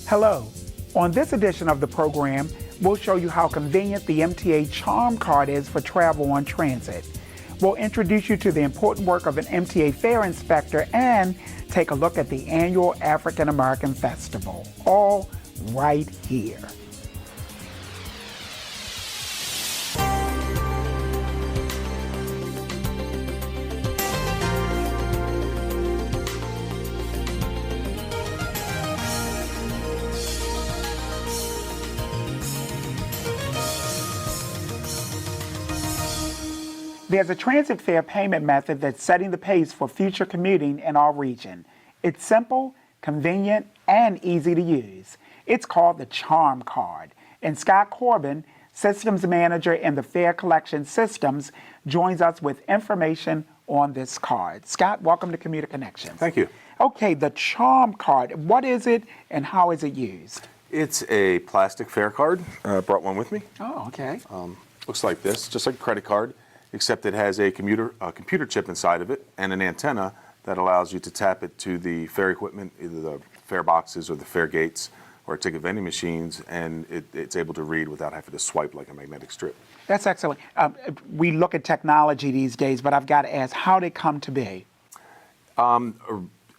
Hello. On this edition of the program, we'll show you how convenient the MTA CharmCard is for travel on transit. We'll introduce you to the important work of an MTA fare inspector and take a look at the annual African American Festival, all right here. There's a transit fare payment method that's setting the pace for future commuting in our region. It's simple, convenient, and easy to use. It's called the CharmCard. And Scott Corbin, Systems Manager in the Fare Collection Systems, joins us with information on this card. Scott, welcome to Commuter Connections. Thank you. Okay, the CharmCard, what is it and how is it used? It's a plastic fare card. Brought one with me. Oh, okay. Looks like this, just like a credit card, except it has a computer chip inside of it and an antenna that allows you to tap it to the fare equipment, either the fare boxes or the fare gates or ticket vending machines, and it's able to read without having to swipe like a magnetic strip. That's excellent. We look at technology these days, but I've got to ask, how did it come to be?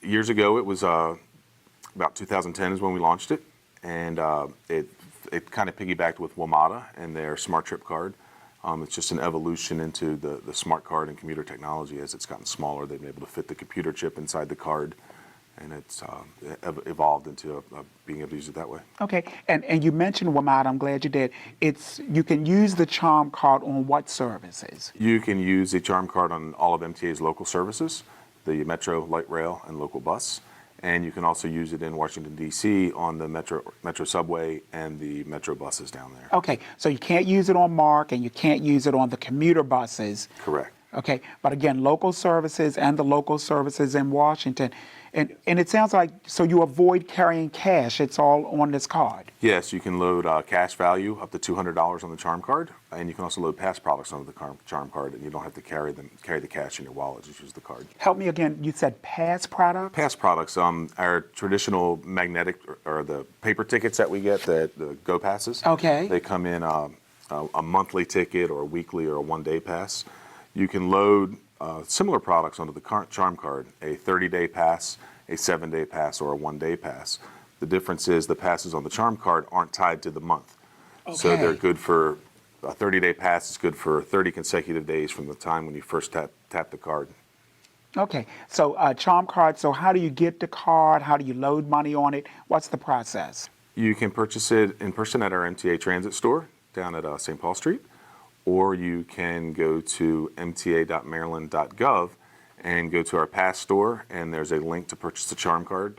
Years ago, it was about 2010 is when we launched it, and it kind of piggybacked with WMATA and their Smart Trip card. It's just an evolution into the smart card and commuter technology. As it's gotten smaller, they've been able to fit the computer chip inside the card, and it's evolved into being able to use it that way. Okay, and you mentioned WMATA, I'm glad you did. You can use the Charm Card on what services? You can use the Charm Card on all of MTA's local services, the Metro, Light Rail, and local bus. And you can also use it in Washington, D.C. on the Metro subway and the Metro buses down there. Okay, so you can't use it on MARC and you can't use it on the commuter buses. Correct. Okay, but again, local services and the local services in Washington. And it sounds like, so you avoid carrying cash, it's all on this card? Yes, you can load cash value up to $200 on the Charm Card, and you can also load past products onto the Charm Card, and you don't have to carry the cash in your wallet, just use the card. Help me again, you said past products? Past products, our traditional magnetic or the paper tickets that we get, the Go Passes. Okay. They come in a monthly ticket or a weekly or a one-day pass. You can load similar products onto the Charm Card, a 30-day pass, a 7-day pass, or a 1-day pass. The difference is the passes on the Charm Card aren't tied to the month. Okay. So they're good for, a 30-day pass is good for 30 consecutive days from the time when you first tap the card. Okay, so Charm Card, so how do you get the card? How do you load money on it? What's the process? You can purchase it in person at our MTA Transit store down at St. Paul Street, or you can go to mta.maryland.gov and go to our pass store, and there's a link to purchase the Charm Card.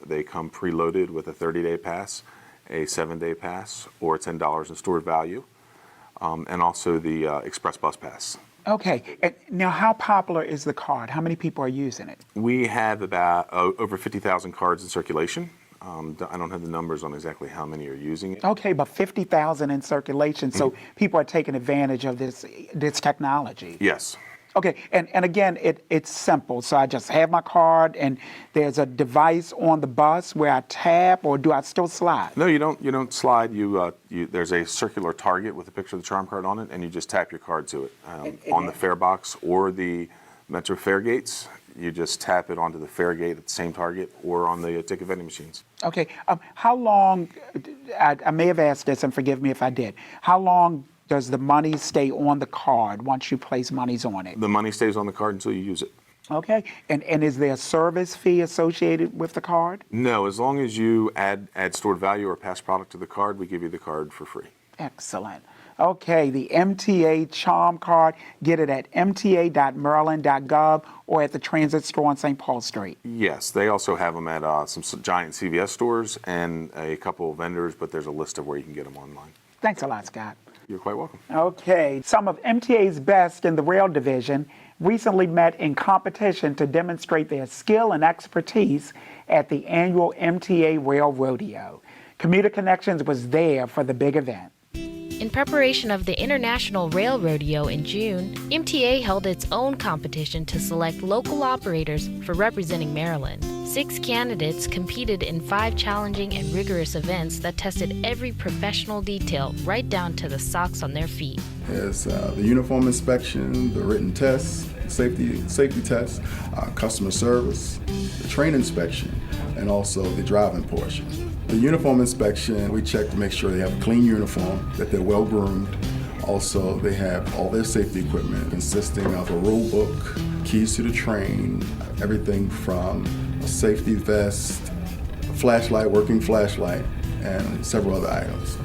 They come preloaded with a 30-day pass, a 7-day pass, or $10 in stored value, and also the Express Bus Pass. Okay, and now how popular is the card? How many people are using it? We have about over 50,000 cards in circulation. I don't have the numbers on exactly how many are using it. Okay, but 50,000 in circulation, so people are taking advantage of this technology. Yes. Okay, and again, it's simple. So I just have my card, and there's a device on the bus where I tap, or do I still slide? No, you don't. You don't slide. There's a circular target with a picture of the Charm Card on it, and you just tap your card to it on the fare box or the Metro fare gates. You just tap it onto the fare gate at the same target, or on the ticket vending machines. Okay, how long? I may have asked this, and forgive me if I did. How long does the money stay on the card once you place monies on it? The money stays on the card until you use it. Okay, and is there a service fee associated with the card? No, as long as you add stored value or past product to the card, we give you the card for free. Excellent. Okay, the MTA Charm Card, get it at mta.maryland.gov or at the transit store on St. Paul Street. Yes, they also have them at some giant CVS stores and a couple of vendors, but there's a list of where you can get them online. Thanks a lot, Scott. You're quite welcome. Okay, some of MTA's best in the rail division recently met in competition to demonstrate their skill and expertise at the annual MTA Rail Rodeo. Commuter Connections was there for the big event. In In preparation of the International Rail Rodeo in June, MTA held its own competition to select local operators for representing Maryland. 6 candidates competed in 5 challenging and rigorous events that tested every professional detail right down to the socks on their feet. There's the uniform inspection, the written tests, safety tests, customer service, the train inspection, and also the driving portion. The uniform inspection, we check to make sure they have a clean uniform, that they're well groomed. Also, they have all their safety equipment consisting of a rule book, keys to the train, everything from a safety vest, a flashlight, working flashlight, and several other items.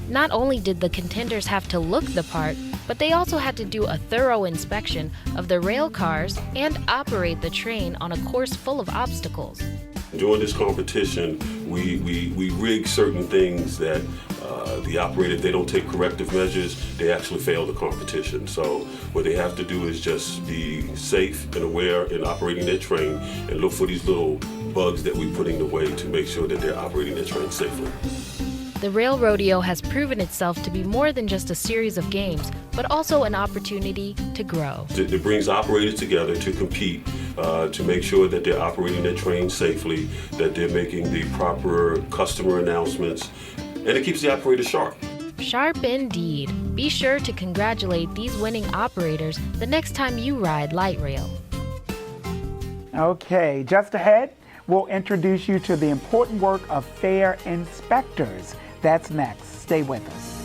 Not only did the contenders have to look the part, but they also had to do a thorough inspection of the rail cars and operate the train on a course full of obstacles. During this competition, we rig certain things that the operator, if they don't take corrective measures, they actually fail the competition. So what they have to do is just be safe and aware in operating their train and look for these little bugs that we put in the way to make sure that they're operating their train safely. The Rail Rodeo has proven itself to be more than just a series of games, but also an opportunity to grow. It brings operators together to compete, to make sure that they're operating their train safely, that they're making the proper customer announcements, and it keeps the operator sharp. Sharp indeed. Be sure to congratulate these winning operators the next time you ride light rail. Okay, just ahead, we'll introduce you to the important work of fare inspectors. That's next. Stay with us.